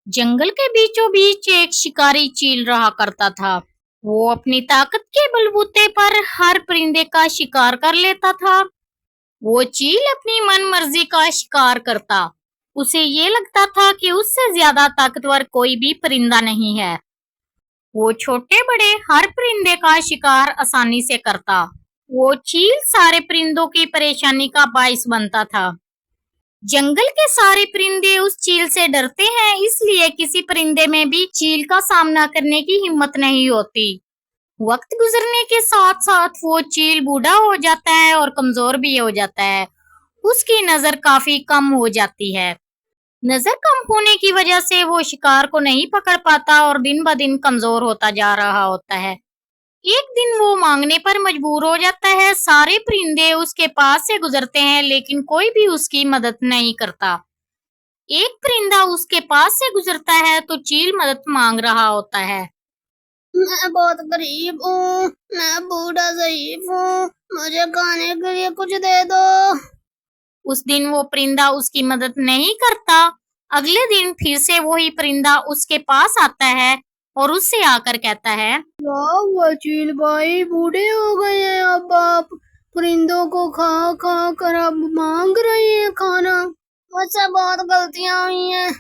जंगल के बीचों बीच एक शिकारी चील रहा करता था। वो अपनी ताकत के बलबूते पर हर परिंदे का शिकार कर लेता था। वो चील अपनी मन मर्जी का शिकार करता। उसे ये लगता था कि उससे ज्यादा ताकतवर कोई भी परिंदा नहीं है। वो छोटे बड़े हर परिंदे का शिकार आसानी से करता। वो चील सारे परिंदों की परेशानी का बाइस बनता था। जंगल के सारे परिंदे उस चील से डरते हैं, इसलिए किसी परिंदे में भी चील का सामना करने की हिम्मत नहीं होती। वक्त गुजरने के साथ साथ वो चील बूढ़ा हो जाता है और कमजोर भी हो जाता है। उसकी नजर काफी कम हो जाती है। नजर कम होने की वजह से वो शिकार को नहीं पकड़ पाता और दिन ब दिन कमजोर होता जा रहा होता है। एक दिन वो मांगने पर मजबूर हो जाता है। सारे परिंदे उसके पास से गुजरते हैं, लेकिन कोई भी उसकी मदद नहीं करता। एक परिंदा उसके पास से गुजरता है तो चील मदद मांग रहा होता है। मैं बहुत गरीब हूँ, मैं बूढ़ा ज़ईफ हूँ, मुझे खाने के लिए कुछ दे दो। उस दिन वो परिंदा उसकी मदद नहीं करता। अगले दिन फिर से वही परिंदा उसके पास आता है और उससे आकर कहता है, वाह चील भाई, बूढ़े हो गए हैं अब आप, परिंदों को खा खा कर अब मांग रहे हैं खाना। मुझसे बहुत गलतियां हुई हैं,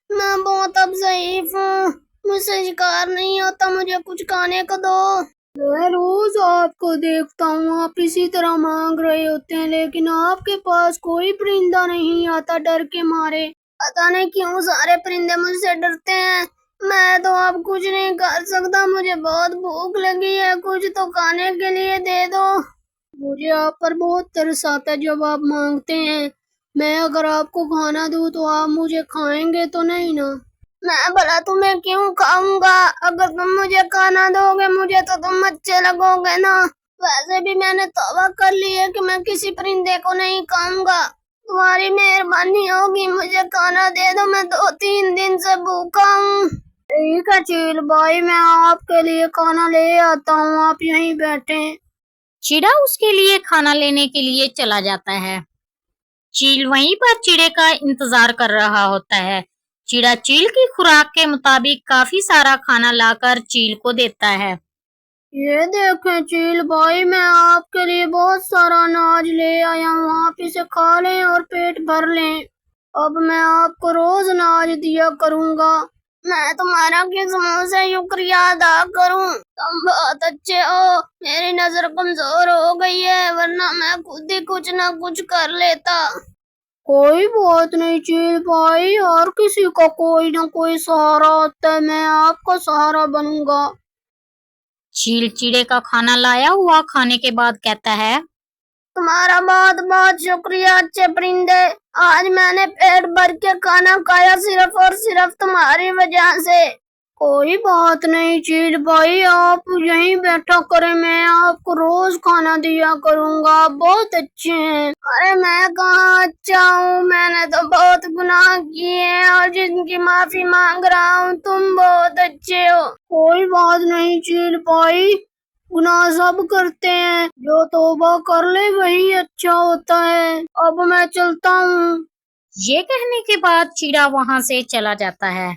मैं बहुत अब ज़ईफ हूँ, मुझसे शिकार नहीं होता, मुझे कुछ खाने को दो। मैं रोज आपको देखता हूँ, आप इसी तरह मांग रहे होते हैं, लेकिन आपके पास कोई परिंदा नहीं आता डर के मारे। पता नहीं क्यों सारे परिंदे मुझसे डरते हैं। मैं तो अब कुछ नहीं कर सकता, मुझे बहुत भूख लगी है, कुछ तो खाने के लिए दे दो। मुझे आप पर बहुत तरस आता है जब आप मांगते हैं। मैं अगर आपको खाना दूं तो आप मुझे खाएंगे तो नहीं ना? मैं भला तुम्हें क्यों खाऊंगा? अगर तुम मुझे खाना दोगे मुझे तो तुम अच्छे लगोगे ना। वैसे भी मैंने तौबा कर ली है कि मैं किसी परिंदे को नहीं खाऊंगा। तुम्हारी मेहरबानी होगी, मुझे खाना दे दो, मैं 2-3 दिन से भूखा हूँ। ठीक है चील भाई, मैं आपके लिए खाना ले आता हूँ, आप यहीं बैठे। चिड़ा उसके लिए खाना लेने के लिए चला जाता है। चील वहीं पर चिड़े का इंतजार कर रहा होता है। चिड़ा चील की खुराक के मुताबिक काफी सारा खाना लाकर चील को देता है। ये देखें चील भाई, मैं आपके लिए बहुत सारा अनाज ले आया हूँ, आप इसे खा लें और पेट भर लें। अब मैं आपको रोज अनाज दिया करूँगा। मैं तुम्हारा किस मुंह से शुक्रिया अदा करूँ? तुम बहुत अच्छे हो। मेरी नजर कमजोर हो गई है, वरना मैं खुद ही कुछ न कुछ कर लेता। कोई बात नहीं चील भाई, हर किसी का कोई न कोई सहारा होता है, मैं आपका सहारा बनूंगा। चील चिड़े का खाना लाया हुआ खाने के बाद कहता है, तुम्हारा बहुत बहुत शुक्रिया अच्छे परिंदे। आज मैंने पेट भर के खाना खाया सिर्फ और सिर्फ तुम्हारी वजह से। कोई बात नहीं चील भाई, आप यहीं बैठा करें, मैं आपको रोज खाना दिया करूँगा, आप बहुत अच्छे हैं। अरे मैं कहाँ अच्छा हूँ, मैंने तो बहुत गुनाह किए हैं और जिनकी माफी मांग रहा हूँ। तुम बहुत अच्छे हो। कोई बात नहीं चील भाई, गुनाह सब करते हैं, जो तौबा कर ले वही अच्छा होता है। अब मैं चलता हूँ। ये कहने के बाद चिड़ा वहां से चला जाता है।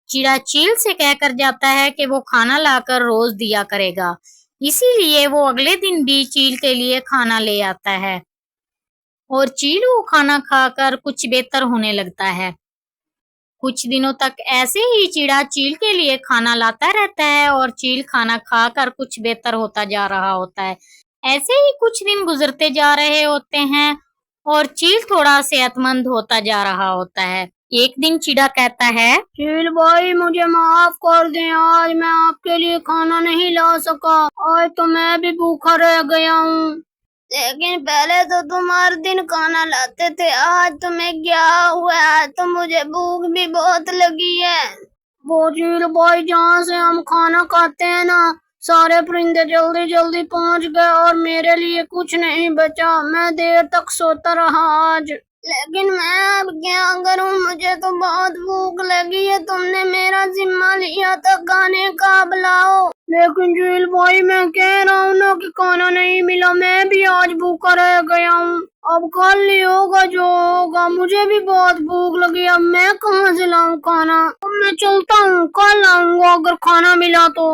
चिड़ा चील से कहकर जाता है कि वो खाना लाकर रोज दिया करेगा, इसीलिए वो अगले दिन भी चील के लिए खाना ले आता है और चील वो खाना खाकर कुछ बेहतर होने लगता है। कुछ दिनों तक ऐसे ही चिड़ा चील के लिए खाना लाता रहता है और चील खाना खाकर कुछ बेहतर होता जा रहा होता है। ऐसे ही कुछ दिन गुजरते जा रहे होते हैं और चील थोड़ा सेहतमंद होता जा रहा होता है। एक दिन चिड़ा कहता है, चील भाई मुझे माफ कर दें, आज मैं आपके लिए खाना नहीं ला सका, आज तो मैं भी भूखा रह गया हूँ। लेकिन पहले तो तुम हर दिन खाना लाते थे, आज तुम्हें क्या हुआ? आज तो मुझे भूख भी बहुत लगी है। वो चील भाई, जहाँ से हम खाना खाते हैं ना, सारे परिंदे जल्दी जल्दी पहुँच गए और मेरे लिए कुछ नहीं बचा। मैं देर तक सोता रहा आज। लेकिन मैं अब क्या करूं, मुझे तो बहुत भूख लगी है। तुमने मेरा जिम्मा लिया था खाने का, बुलाओ। लेकिन चील भाई मैं कह रहा हूँ ना कि खाना नहीं मिला, मैं भी आज भूखा रह गया हूँ। अब कल ही होगा जो होगा, मुझे भी बहुत भूख लगी, अब मैं कहाँ से लाऊं खाना। अब मैं चलता हूँ, कल आऊंगा अगर खाना मिला तो।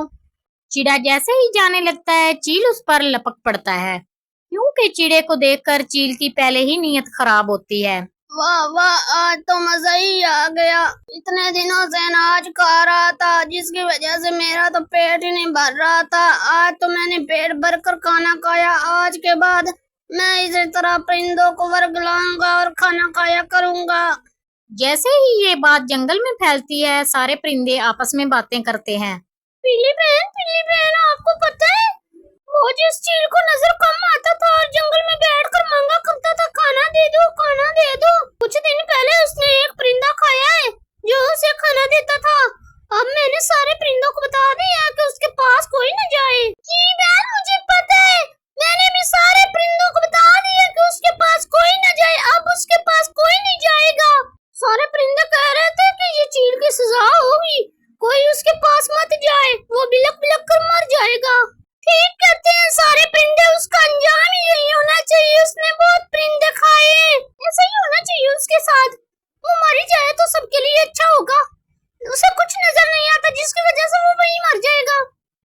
चिड़ा जैसे ही जाने लगता है चील उस पर लपक पड़ता है, क्योंकि चिड़े को देखकर चील की पहले ही नीयत खराब होती है। वाह वाह, आज तो मजा ही आ गया। इतने दिनों से अनाज खा रहा था जिसकी वजह से मेरा तो पेट ही नहीं भर रहा था। आज तो मैंने पेट भर कर खाना खाया। आज के बाद मैं इसी तरह परिंदों को वर्ग लाऊंगा और खाना खाया करूंगा। जैसे ही ये बात जंगल में फैलती है सारे परिंदे आपस में बातें करते हैं। पीली बहन आपको पता है, वो जिस चील को नजर कम आता था और जंगल में बैठकर मांगा करता था, खाना दे दो खाना दे दो, कुछ दिन पहले उसने एक परिंदा खाया है जो उसे खाना देता था। अब मैंने सारे परिंदों को बता दिया कि उसके पास कोई न जाए। जी बहन मुझे पता है, मैंने भी सारे परिंदों को बता दिया कि उसके पास कोई न जाए। अब उसके पास कोई नहीं जाएगा। सारे परिंदे कह रहे थे कि ये चील की सजा होगी, कोई उसके पास मत जाए, वो बिलक बिलक कर मर जाएगा। ठीक कहते हैं सारे परिंदे, उसका अंजाम ही यही होना चाहिए। उसने बहुत परिंदे खाए हैं, ऐसा ही होना चाहिए उसके साथ। वो मर जाए तो सबके लिए अच्छा होगा। उसे कुछ नजर नहीं आता जिसकी वजह से वो वहीं मर जाएगा।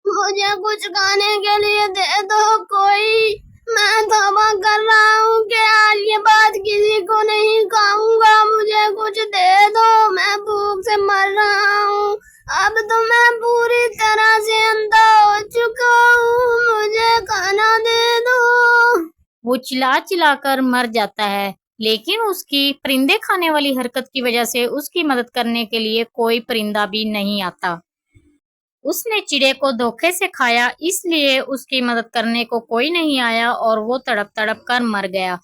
मुझे कुछ खाने के लिए दे दो कोई। मैं तौबा कर रहा हूँ कि आज के बाद किसी को नहीं खाऊंगा। मुझे कुछ दे दो, मैं भूख से मर रहा हूँ। अब तो मैं पूरी तरह से अंधा हो चुका हूँ, मुझे खाना दे दो। वो चिल्ला चिल्ला कर मर जाता है, लेकिन उसकी परिंदे खाने वाली हरकत की वजह से उसकी मदद करने के लिए कोई परिंदा भी नहीं आता। उसने चिड़े को धोखे से खाया, इसलिए उसकी मदद करने को कोई नहीं आया और वो तड़प तड़प कर मर गया।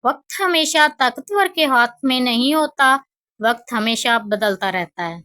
वक्त हमेशा ताकतवर के हाथ में नहीं होता, वक्त हमेशा बदलता रहता है।